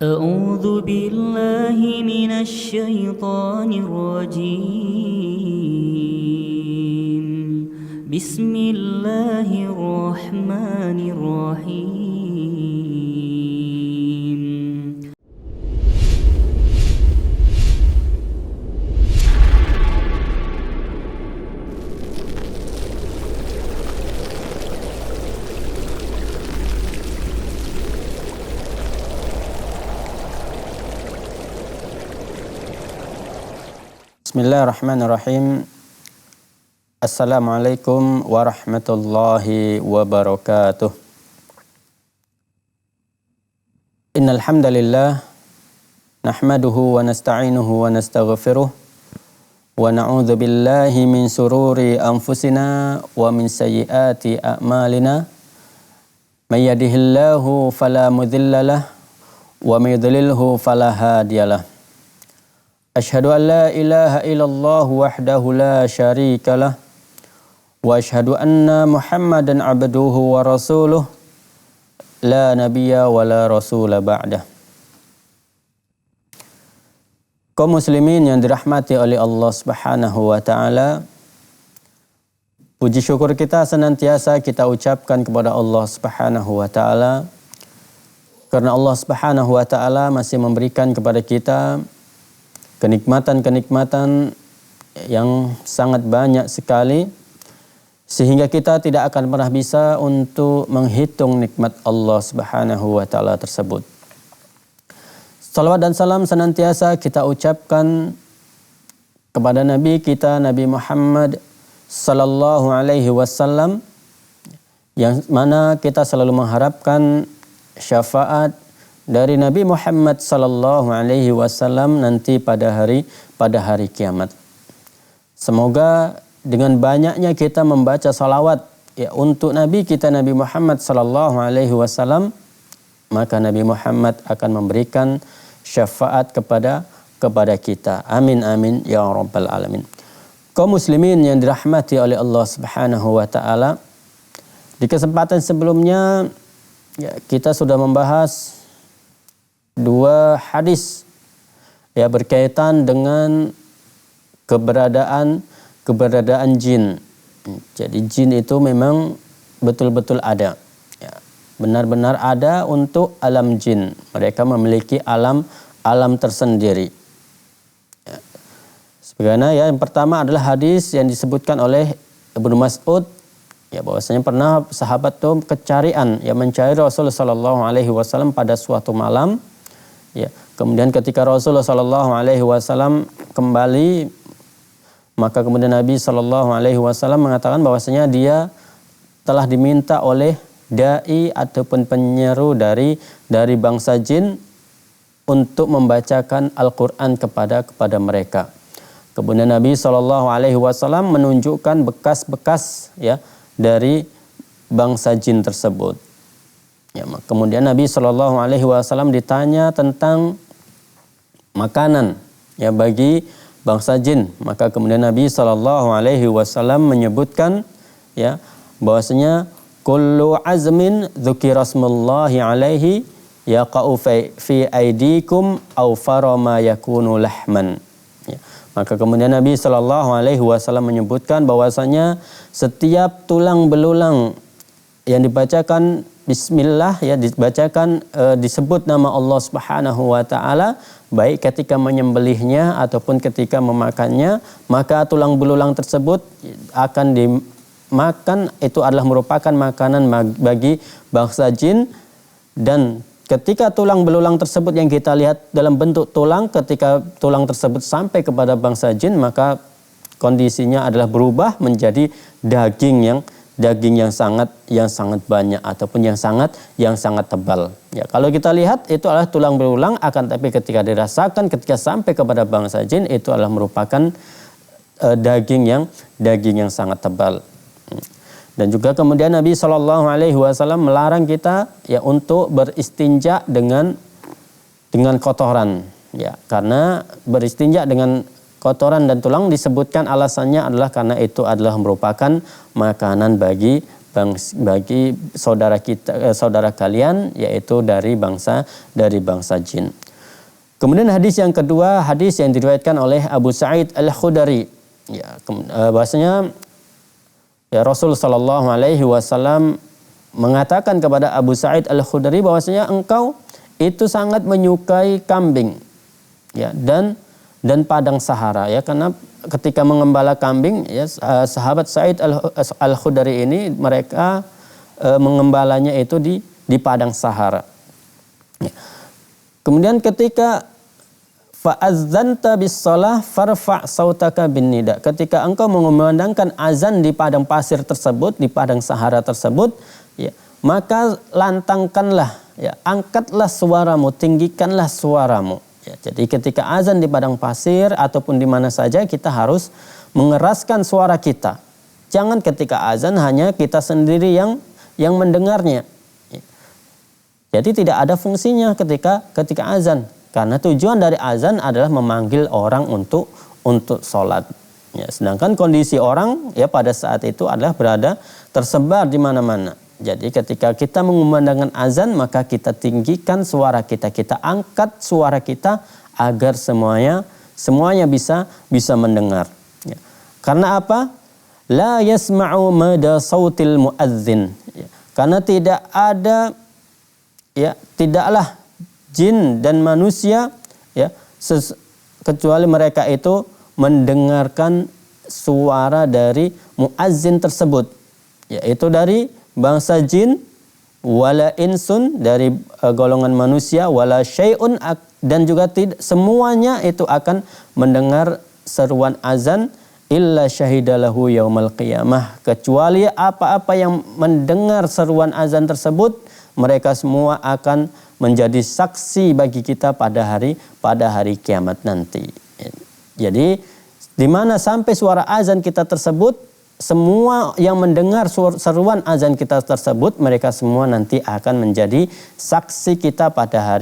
أعوذ بالله من الشيطان الرجيم بسم الله الرحمن الرحيم Bismillahirrahmanirrahim. Assalamualaikum warahmatullahi wabarakatuh. Innal hamdalillah nahmaduhu wa nasta'inuhu wa nastaghfiruh wa na'udzu billahi min sururi anfusina wa min sayyiati a'malina. May yahdihillahu fala mudhillalah wa may yudlilhu fala hadiyalah. Asyhadu an la ilaha illallah wahdahu la syarika lah wa asyhadu anna Muhammadan abduhu wa rasuluh la nabiyya wa la rasula ba'dah. Kaum muslimin yang dirahmati oleh Allah Subhanahu wa taala, puji syukur kita senantiasa kita ucapkan kepada Allah Subhanahu wa taala karena Allah Subhanahu wa taala masih memberikan kepada kita kenikmatan-kenikmatan yang sangat banyak sekali sehingga kita tidak akan pernah bisa untuk menghitung nikmat Allah Subhanahu wa taala tersebut. Salawat dan salam senantiasa kita ucapkan kepada Nabi kita Nabi Muhammad sallallahu alaihi wasallam yang mana kita selalu mengharapkan syafaat dari Nabi Muhammad sallallahu alaihi wasallam nanti pada hari kiamat. Semoga dengan banyaknya kita membaca salawat ya untuk Nabi kita Nabi Muhammad sallallahu alaihi wasallam, maka Nabi Muhammad akan memberikan syafaat kepada kita. Amin amin ya rabbal alamin. Kaum muslimin yang dirahmati oleh Allah Subhanahu wa taala, di kesempatan sebelumnya ya, kita sudah membahas dua hadis ya berkaitan dengan keberadaan jin. Jadi jin itu memang betul-betul ada. Ya, benar-benar ada untuk alam jin. Mereka memiliki alam tersendiri. Ya. Sebagaimana ya yang pertama adalah hadis yang disebutkan oleh Ibnu Mas'ud ya bahwasanya pernah sahabat itu mencari Rasulullah sallallahu alaihi wasallam pada suatu malam. Ya, kemudian ketika Rasulullah sallallahu alaihi wasallam kembali, maka kemudian Nabi sallallahu alaihi wasallam mengatakan bahwasanya dia telah diminta oleh dai ataupun penyeru dari bangsa jin untuk membacakan Al-Qur'an kepada mereka. Kemudian Nabi sallallahu alaihi wasallam menunjukkan bekas-bekas ya dari bangsa jin tersebut. Ya, kemudian Nabi Shallallahu Alaihi Wasallam ditanya tentang makanan ya bagi bangsa jin, maka kemudian Nabi Shallallahu Alaihi Wasallam menyebutkan ya bahwasanya kullu azmin dzukirasmullahi alaihi yaqa'u fi aidikum aw farama yakunu lahman. Ya, maka kemudian Nabi Shallallahu Alaihi Wasallam menyebutkan bahwasanya setiap tulang belulang yang dibacakan Bismillah ya dibacakan disebut nama Allah Subhanahu wa taala baik ketika menyembelihnya ataupun ketika memakannya, maka tulang belulang tersebut akan dimakan, itu adalah merupakan makanan bagi bangsa jin. Dan ketika tulang belulang tersebut yang kita lihat dalam bentuk tulang, ketika tulang tersebut sampai kepada bangsa jin, maka kondisinya adalah berubah menjadi daging yang sangat banyak ataupun yang sangat tebal. Ya, kalau kita lihat itu adalah tulang belulang, akan tapi ketika dirasakan ketika sampai kepada bangsa jin itu adalah merupakan daging yang sangat tebal. Dan juga kemudian Nabi Shallallahu Alaihi Wasallam melarang kita ya untuk beristinja dengan kotoran. Ya, karena beristinja dengan kotoran dan tulang disebutkan alasannya adalah karena itu adalah merupakan makanan bagi bagi saudara kita, saudara kalian, yaitu dari bangsa jin. Kemudian hadis yang kedua, hadis yang diriwayatkan oleh Abu Sa'id Al-Khudri. Ya, bahwasanya ya Rasul sallallahu alaihi wasallam mengatakan kepada Abu Sa'id Al-Khudri bahwasanya engkau itu sangat menyukai kambing, ya, dan padang sahara, ya, karena ketika mengembala kambing, ya, sahabat Sa'id Al-Khudri ini mereka mengembalanya itu di padang sahara. Ya. Kemudian ketika fa'azzanta bis-shalah farfa' sautaka bin nida. Ketika engkau mengumandangkan azan di padang pasir tersebut, di padang sahara tersebut, ya, maka lantangkanlah, ya, angkatlah suaramu, tinggikanlah suaramu. Ya, jadi ketika azan di padang pasir ataupun di mana saja kita harus mengeraskan suara kita. Jangan ketika azan hanya kita sendiri yang mendengarnya. Ya. Jadi tidak ada fungsinya ketika azan. Karena tujuan dari azan adalah memanggil orang untuk sholat. Ya, sedangkan kondisi orang, ya, pada saat itu adalah berada tersebar di mana-mana. Jadi ketika kita mengumandangkan azan, maka kita tinggikan suara kita, kita angkat suara kita agar semuanya bisa mendengar. Ya. Karena apa? La yasma'u mada sautil muadzin. Ya. Karena tidak ada, ya, tidaklah jin dan manusia, ya, kecuali mereka itu mendengarkan suara dari muazzin tersebut, yaitu dari bangsa jin, wala insun, dari golongan manusia, wala syai'un, dan juga semuanya itu akan mendengar seruan azan, illa syahidalahu yaumal qiyamah, kecuali apa-apa yang mendengar seruan azan tersebut, mereka semua akan menjadi saksi bagi kita pada hari kiamat nanti. Jadi di mana sampai suara azan kita tersebut, semua yang mendengar seruan azan kita tersebut, mereka semua nanti akan menjadi saksi kita pada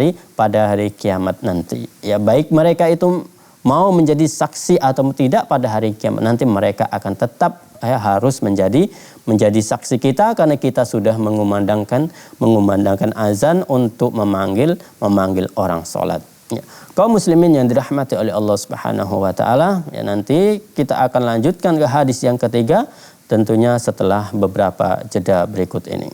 hari kiamat nanti. Ya, baik mereka itu mau menjadi saksi atau tidak pada hari kiamat nanti, mereka akan tetap, ya, harus menjadi saksi kita karena kita sudah mengumandangkan azan untuk memanggil orang sholat. Ya. Kaum muslimin yang dirahmati oleh Allah Subhanahu wa taala, ya, nanti kita akan lanjutkan ke hadis yang ketiga tentunya setelah beberapa jeda berikut ini.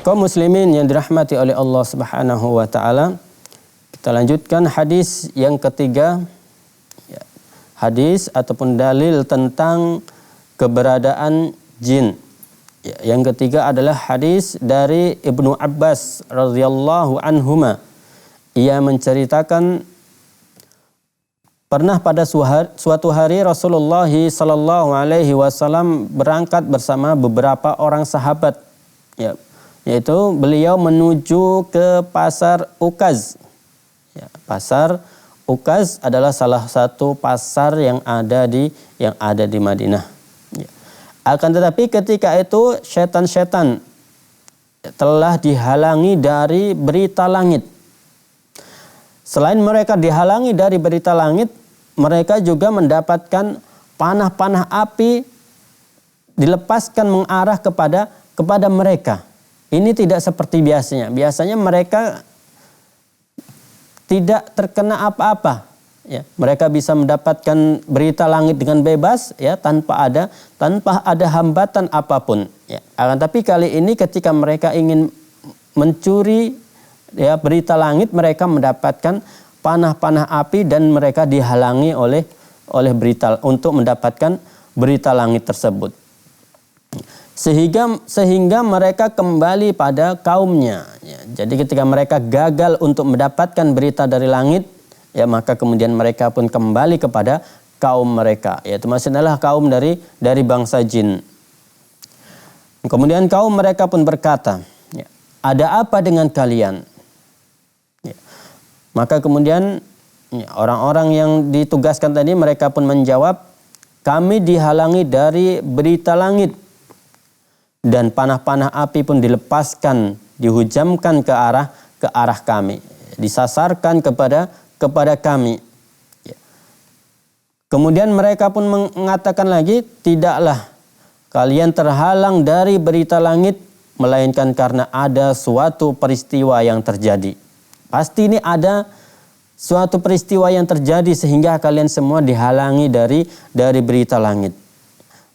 Kaum muslimin yang dirahmati oleh Allah Subhanahu wa taala, kita lanjutkan hadis yang ketiga. Ya, hadis ataupun dalil tentang keberadaan jin. Ya, yang ketiga adalah hadis dari Ibnu Abbas radhiyallahu anhuma. Ia menceritakan pernah pada suatu hari Rasulullah sallallahu alaihi wasallam berangkat bersama beberapa orang sahabat. Ya, yaitu beliau menuju ke pasar Ukaz. Ya, pasar Ukaz adalah salah satu pasar yang ada di Madinah. Ya. Akan tetapi ketika itu setan-setan telah dihalangi dari berita langit. Selain mereka dihalangi dari berita langit, mereka juga mendapatkan panah-panah api dilepaskan mengarah kepada mereka. Ini tidak seperti biasanya. Biasanya mereka tidak terkena apa-apa. Ya, mereka bisa mendapatkan berita langit dengan bebas, ya, tanpa ada hambatan apapun. Ya. Akan tapi kali ini ketika mereka ingin mencuri, ya, berita langit, mereka mendapatkan panah-panah api dan mereka dihalangi oleh berita untuk mendapatkan berita langit tersebut. Sehingga mereka kembali pada kaumnya. Ya, jadi ketika mereka gagal untuk mendapatkan berita dari langit, ya maka kemudian mereka pun kembali kepada kaum mereka, yaitu maksudnya adalah kaum dari bangsa jin. Kemudian kaum mereka pun berkata, ya, ada apa dengan kalian? Ya. Maka kemudian ya, orang-orang yang ditugaskan tadi mereka pun menjawab, kami dihalangi dari berita langit dan panah-panah api pun dilepaskan, dihujamkan ke arah kami, disasarkan kepada kami. Ya. Kemudian mereka pun mengatakan lagi, tidaklah kalian terhalang dari berita langit melainkan karena ada suatu peristiwa yang terjadi. Pasti ini ada suatu peristiwa yang terjadi sehingga kalian semua dihalangi dari berita langit.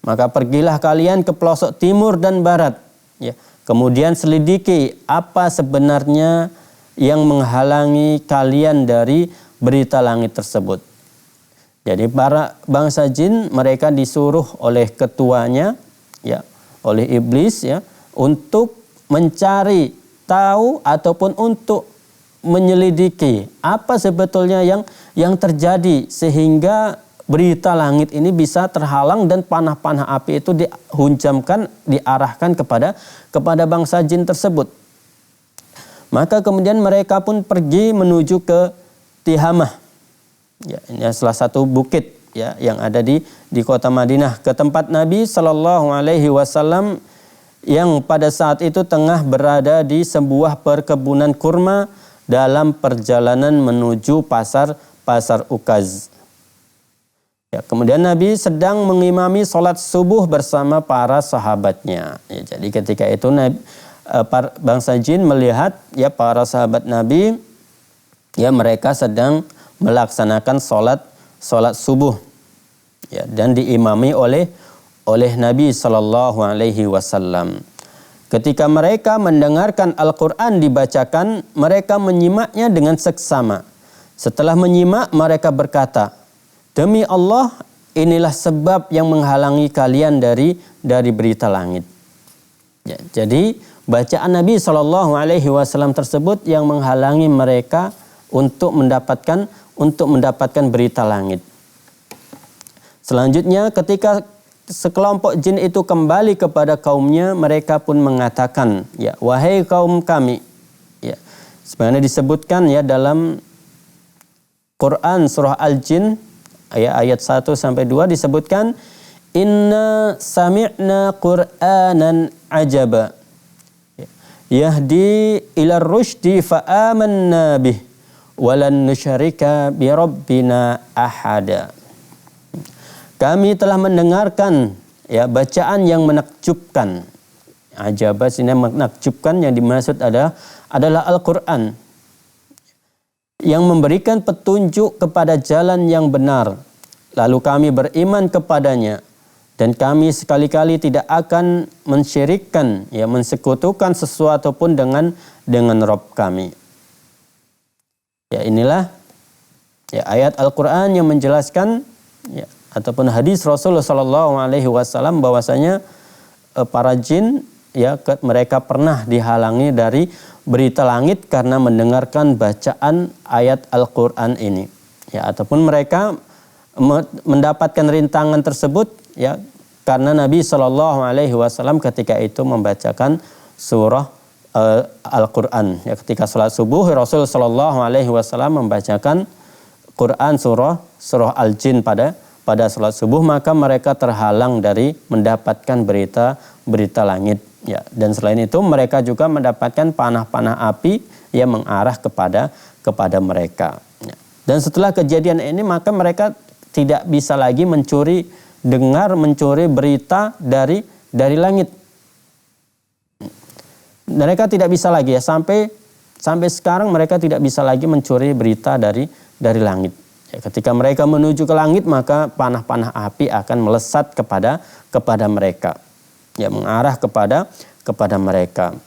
Maka pergilah kalian ke pelosok timur dan barat, ya. Kemudian selidiki apa sebenarnya yang menghalangi kalian dari berita langit tersebut. Jadi para bangsa jin mereka disuruh oleh ketuanya, ya, oleh iblis, ya, untuk mencari tahu ataupun untuk menyelidiki apa sebetulnya yang terjadi sehingga berita langit ini bisa terhalang dan panah-panah api itu dihunjamkan, diarahkan kepada bangsa jin tersebut. Maka kemudian mereka pun pergi menuju ke Tihamah. Ya, ini salah satu bukit, ya, yang ada di kota Madinah, ke tempat Nabi Shallallahu Alaihi Wasallam yang pada saat itu tengah berada di sebuah perkebunan kurma dalam perjalanan menuju pasar Ukaz. Ya, kemudian Nabi sedang mengimami sholat subuh bersama para sahabatnya. Ya, jadi ketika itu bangsa jin melihat, ya, para sahabat Nabi, ya, mereka sedang melaksanakan sholat subuh, ya, dan diimami oleh Nabi Sallallahu Alaihi Wasallam. Ketika mereka mendengarkan Al-Quran dibacakan, mereka menyimaknya dengan seksama. Setelah menyimak, mereka berkata, demi Allah, inilah sebab yang menghalangi kalian dari berita langit. Ya, jadi bacaan Nabi Shallallahu Alaihi Wasallam tersebut yang menghalangi mereka untuk mendapatkan berita langit. Selanjutnya, ketika sekelompok jin itu kembali kepada kaumnya, mereka pun mengatakan, ya, wahai kaum kami, ya, sebagaimana disebutkan, ya, dalam Quran surah Al-Jin ayat 1 sampai 2 disebutkan, inna sami'na Qur'anan ajaba yahdi ila rusydi fa amanna bih walan nusyrika bi rabbina ahada. Kami telah mendengarkan, ya, bacaan yang menakjubkan. Ajaba sini menakjubkan, yang dimaksud adalah Al-Qur'an yang memberikan petunjuk kepada jalan yang benar. Lalu kami beriman kepadanya. Dan kami sekali-kali tidak akan mensyirikkan, ya, mensekutukan sesuatu pun dengan Rabb kami. Ya, inilah, ya, ayat Al-Quran yang menjelaskan, ya, ataupun hadis Rasulullah Sallallahu Alaihi Wasallam bahwasanya para jin, ya, mereka pernah dihalangi dari berita langit karena mendengarkan bacaan ayat Al-Quran ini, ya, ataupun mereka mendapatkan rintangan tersebut, ya, karena Nabi Shallallahu Alaihi Wasallam ketika itu membacakan surah Al-Quran. Ya, ketika sholat subuh Rasul Shallallahu Alaihi Wasallam membacakan Quran surah Al-Jin pada sholat subuh, maka mereka terhalang dari mendapatkan berita langit. Ya, dan selain itu mereka juga mendapatkan panah-panah api yang mengarah kepada mereka. Ya. Dan setelah kejadian ini maka mereka tidak bisa lagi mencuri berita dari langit. Mereka tidak bisa lagi, ya, sampai sekarang mereka tidak bisa lagi mencuri berita dari langit. Ya, ketika mereka menuju ke langit maka panah-panah api akan melesat kepada mereka, ya, mengarah kepada mereka.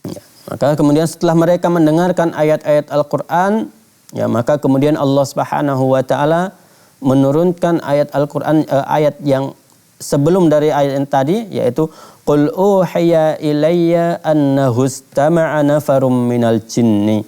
Ya, maka kemudian setelah mereka mendengarkan ayat-ayat Al-Quran, ya, maka kemudian Allah Subhanahu wa Ta'ala menurunkan ayat Al-Quran, ayat yang sebelum dari ayat yang tadi, yaitu qul uhiya ilayya annahu istama'a nafarum minal jinni.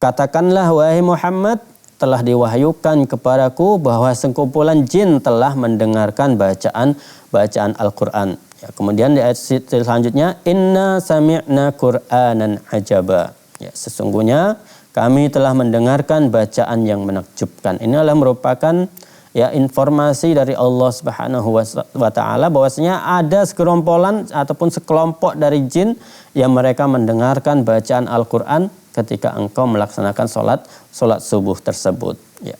Katakanlah wahai Muhammad, telah diwahyukan kepadaku bahwa sekumpulan jin telah mendengarkan bacaan Al-Quran. Ya, kemudian di ayat selanjutnya, inna sami'na Qur'anan ajaba. Ya, sesungguhnya kami telah mendengarkan bacaan yang menakjubkan. Ini adalah merupakan ya informasi dari Allah Subhanahu wa taala bahwasanya ada segerombolan ataupun sekelompok dari jin yang mereka mendengarkan bacaan Al-Qur'an ketika engkau melaksanakan salat subuh tersebut. Ya.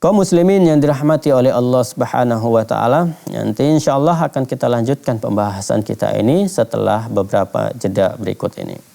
Kaum muslimin yang dirahmati oleh Allah Subhanahu wa taala, nanti insyaallah akan kita lanjutkan pembahasan kita ini setelah beberapa jeda berikut ini.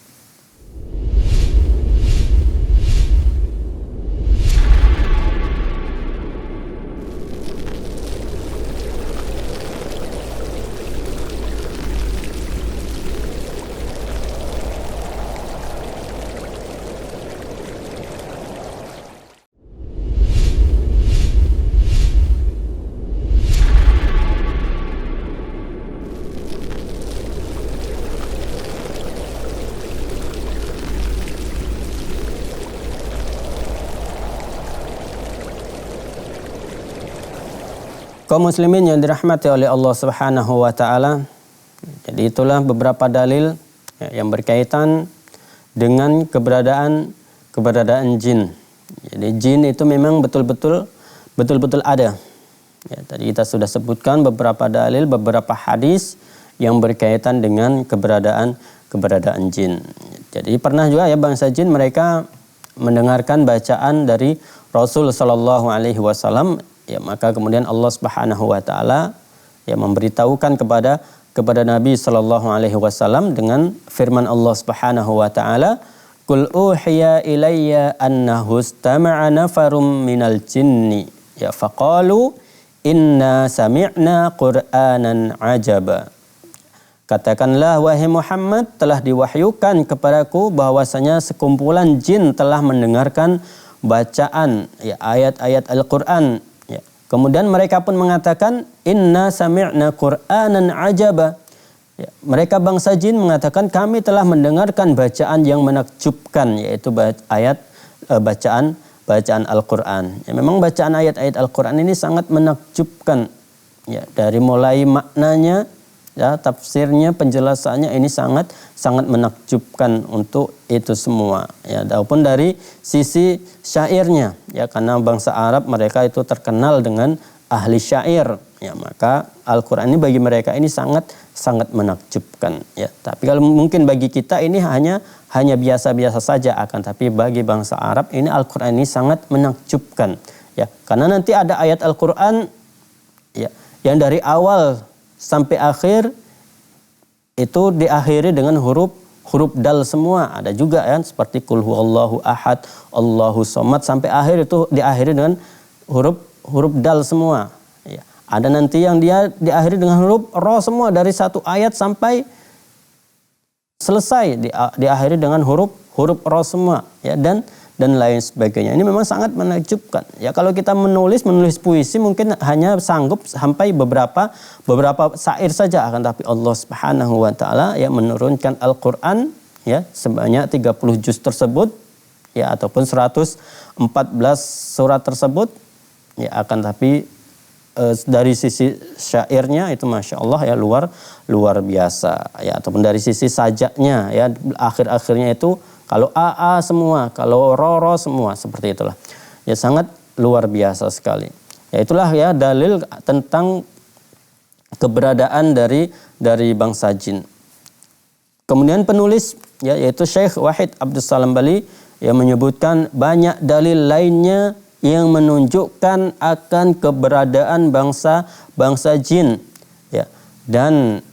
Kaum muslimin yang dirahmati oleh Allah Subhanahu wa taala. Jadi itulah beberapa dalil yang berkaitan dengan keberadaan jin. Jadi jin itu memang betul-betul ada. Ya, tadi kita sudah sebutkan beberapa dalil, beberapa hadis yang berkaitan dengan keberadaan jin. Jadi pernah juga ya bangsa jin mereka mendengarkan bacaan dari Rasul sallallahu alaihi wasallam. Ya, maka kemudian Allah Subhanahu wa taala ya memberitahukan kepada Nabi sallallahu alaihi wasallam dengan firman Allah Subhanahu wa taala, "Qul uhiya ilayya annahu istama'a nafarum minal jinni ya faqalu inna sami'na Qur'anan ajaba." Katakanlah wahai Muhammad, telah diwahyukan kepadaku bahwasanya sekumpulan jin telah mendengarkan bacaan ya ayat-ayat Al-Qur'an. Kemudian mereka pun mengatakan inna sami'na Qur'anan ajaba. Ya, mereka bangsa jin mengatakan kami telah mendengarkan bacaan yang menakjubkan, yaitu bacaan Al-Qur'an. Ya, memang bacaan ayat-ayat Al-Qur'an ini sangat menakjubkan. Ya, dari mulai maknanya, ya, tafsirnya, penjelasannya ini sangat menakjubkan untuk itu semua. Ya, ataupun dari sisi syairnya, ya, karena bangsa Arab mereka itu terkenal dengan ahli syair. Ya, maka Al-Qur'an ini bagi mereka ini sangat menakjubkan. Ya, tapi kalau mungkin bagi kita ini hanya biasa-biasa saja, akan tapi bagi bangsa Arab ini Al-Qur'an ini sangat menakjubkan. Ya, karena nanti ada ayat Al-Qur'an ya yang dari awal sampai akhir itu diakhiri dengan huruf dal semua. Ada juga ya seperti qul huwallahu ahad, Allahu somad, sampai akhir itu diakhiri dengan huruf dal semua. Ya. Ada nanti yang dia diakhiri dengan huruf ra semua dari satu ayat sampai selesai diakhiri dengan huruf ra semua ya dan lain sebagainya. Ini memang sangat menakjubkan. Ya, kalau kita menulis puisi mungkin hanya sanggup sampai beberapa syair saja, akan tapi Allah Subhanahu wa taala ya menurunkan Al-Qur'an ya sebanyak 30 juz tersebut ya ataupun 114 surat tersebut ya, akan tapi dari sisi syairnya itu Masya Allah ya luar biasa ya, ataupun dari sisi sajaknya ya akhir-akhirnya itu kalau AA semua, kalau Roro semua, seperti itulah. Ya sangat luar biasa sekali. Ya itulah ya dalil tentang keberadaan dari bangsa jin. Kemudian penulis ya yaitu Syekh Wahid Abdus Salam Bali yang menyebutkan banyak dalil lainnya yang menunjukkan akan keberadaan bangsa jin. Ya. Dan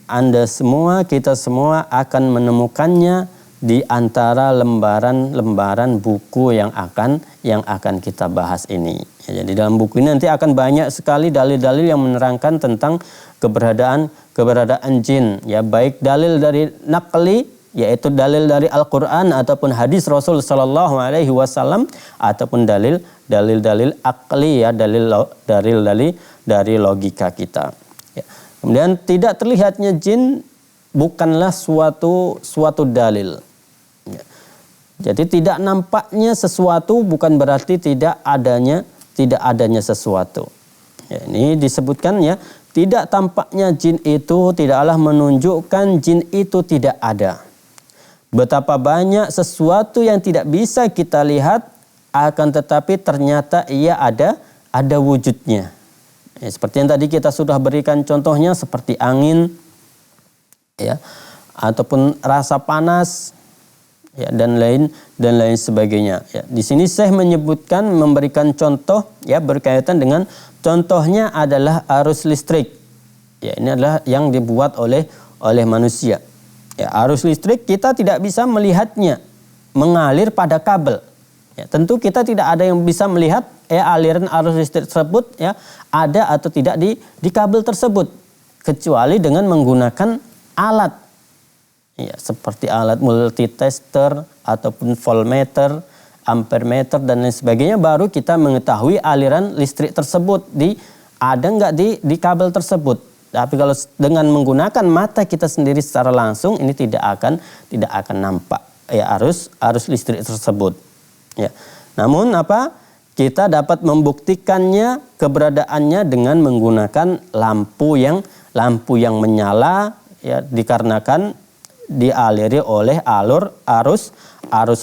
kita semua akan menemukannya di antara lembaran-lembaran buku yang akan kita bahas ini. Ya, jadi dalam buku ini nanti akan banyak sekali dalil-dalil yang menerangkan tentang keberadaan jin. Ya, baik dalil dari naqli, yaitu dalil dari Al-Qur'an ataupun hadis Rasul sallallahu alaihi wasallam, ataupun dalil akli ya, dalil dari logika kita. Ya. Kemudian tidak terlihatnya jin bukanlah suatu dalil. Jadi tidak nampaknya sesuatu bukan berarti tidak adanya sesuatu. Ya, ini disebutkan ya, tidak tampaknya jin itu tidaklah menunjukkan jin itu tidak ada. Betapa banyak sesuatu yang tidak bisa kita lihat, akan tetapi ternyata ia ada wujudnya. Ya, seperti yang tadi kita sudah berikan contohnya, seperti angin, ya, ataupun rasa panas, ya, dan lain sebagainya. Ya, di sini saya menyebutkan, memberikan contoh ya berkaitan dengan contohnya adalah arus listrik. Ya, ini adalah yang dibuat oleh manusia. Ya, arus listrik kita tidak bisa melihatnya mengalir pada kabel. Ya, tentu kita tidak ada yang bisa melihat aliran arus listrik tersebut ya ada atau tidak di kabel tersebut, kecuali dengan menggunakan alat. Ya, seperti alat multitester ataupun voltmeter, ampermeter dan lain sebagainya, baru kita mengetahui aliran listrik tersebut ada nggak di kabel tersebut. Tapi kalau dengan menggunakan mata kita sendiri secara langsung, ini tidak akan nampak ya arus listrik tersebut. Ya. Namun kita dapat membuktikannya keberadaannya dengan menggunakan lampu yang menyala ya, dikarenakan dialiri oleh arus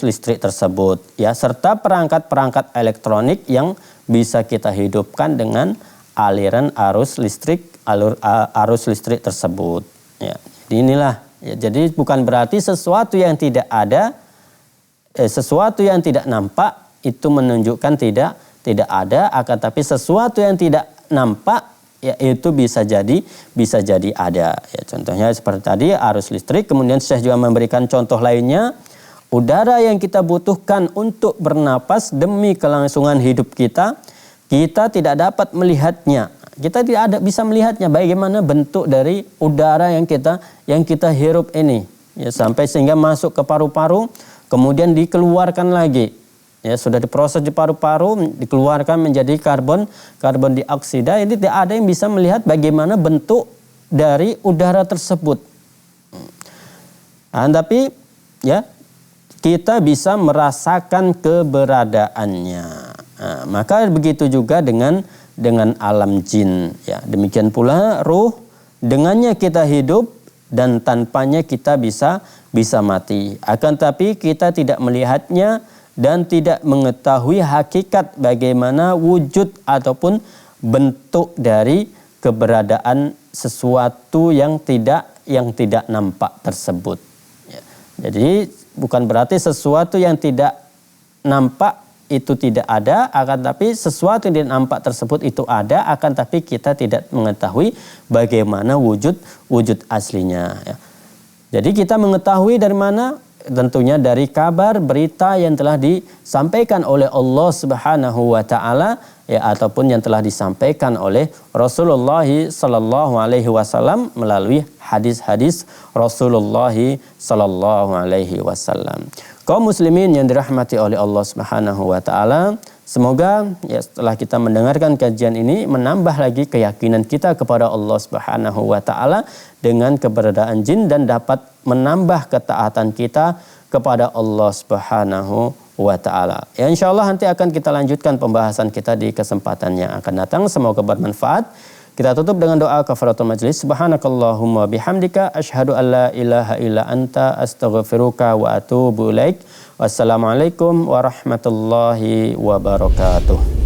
listrik tersebut ya, serta perangkat-perangkat elektronik yang bisa kita hidupkan dengan aliran arus listrik tersebut ya. Inilah ya, jadi bukan berarti sesuatu yang tidak ada, sesuatu yang tidak nampak itu menunjukkan tidak ada, akan tapi sesuatu yang tidak nampak ya itu bisa jadi ada ya. Contohnya seperti tadi arus listrik. Kemudian saya juga memberikan contoh lainnya, udara yang kita butuhkan untuk bernapas demi kelangsungan hidup kita tidak dapat melihatnya. Kita tidak bisa melihatnya bagaimana bentuk dari udara yang kita hirup ini ya, sampai sehingga masuk ke paru-paru, kemudian dikeluarkan lagi. Ya, sudah diproses di paru-paru, dikeluarkan menjadi karbon dioksida. Ini tidak ada yang bisa melihat bagaimana bentuk dari udara tersebut. Tapi ya kita bisa merasakan keberadaannya. Nah, maka begitu juga dengan alam jin. Ya, demikian pula ruh, dengannya kita hidup dan tanpanya kita bisa mati. Akan tapi kita tidak melihatnya dan tidak mengetahui hakikat bagaimana wujud ataupun bentuk dari keberadaan sesuatu yang tidak nampak tersebut. Ya. Jadi bukan berarti sesuatu yang tidak nampak itu tidak ada, akan tapi sesuatu yang tidak nampak tersebut itu ada, akan tapi kita tidak mengetahui bagaimana wujud aslinya. Ya. Jadi kita mengetahui dari mana? Tentunya dari kabar berita yang telah disampaikan oleh Allah Subhanahu wa taala ya, ataupun yang telah disampaikan oleh Rasulullah sallallahu alaihi wasallam melalui hadis-hadis Rasulullah sallallahu alaihi wasallam. Kaum muslimin yang dirahmati oleh Allah Subhanahu wa taala, semoga ya setelah kita mendengarkan kajian ini menambah lagi keyakinan kita kepada Allah Subhanahu wa taala dengan keberadaan jin dan dapat menambah ketaatan kita kepada Allah Subhanahu wa taala. Ya, insyaallah nanti akan kita lanjutkan pembahasan kita di kesempatan yang akan datang. Semoga bermanfaat. Kita tutup dengan doa kafaratul majlis. Subhanakallahumma bihamdika asyhadu an la ilaha illa anta astaghfiruka wa atubu ilaik. Wassalamualaikum warahmatullahi wabarakatuh.